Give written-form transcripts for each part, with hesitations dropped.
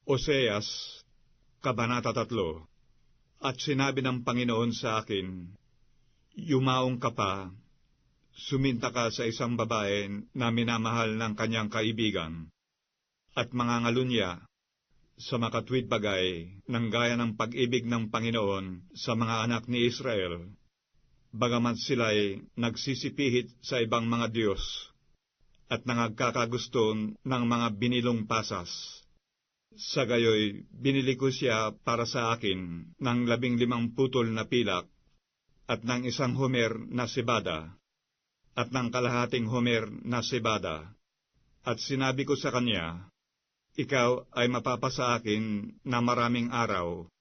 Oseas, Kabanata 3. At sinabi ng Panginoon sa akin, yumaong ka pa, suminta ka sa isang babae na minamahal ng kanyang kaibigan, at mangangalunya sa makatwid bagay ng gaya ng pag-ibig ng Panginoon sa mga anak ni Israel, bagamat sila'y nagsisipihit sa ibang mga Diyos at nangagkakagusto ng mga binilong pasas. Sa gayoy, binili ko siya para sa akin ng 15 putol na pilak, at ng 1 homer na sibada, at ng kalahating homer na sibada. At sinabi ko sa kanya, ikaw ay mapapasa akin na maraming araw,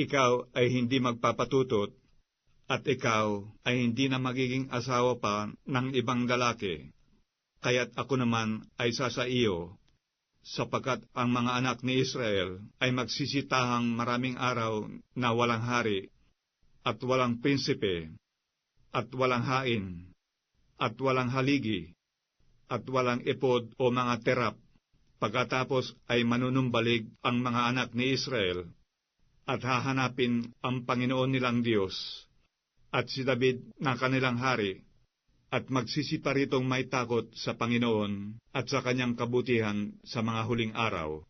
ikaw ay hindi magpapatutot, at ikaw ay hindi na magiging asawa pa ng ibang lalaki. Kaya't ako naman ay sasa iyo, sapagkat ang mga anak ni Israel ay magsisitahang maraming araw na walang hari, at walang prinsipe, at walang hain, at walang haligi, at walang ipod o mga terap. Pagkatapos ay manunumbalig ang mga anak ni Israel, at hahanapin ang Panginoon nilang Diyos, at si David na kanilang hari, at magsisiparitong may takot sa Panginoon at sa kanyang kabutihan sa mga huling araw.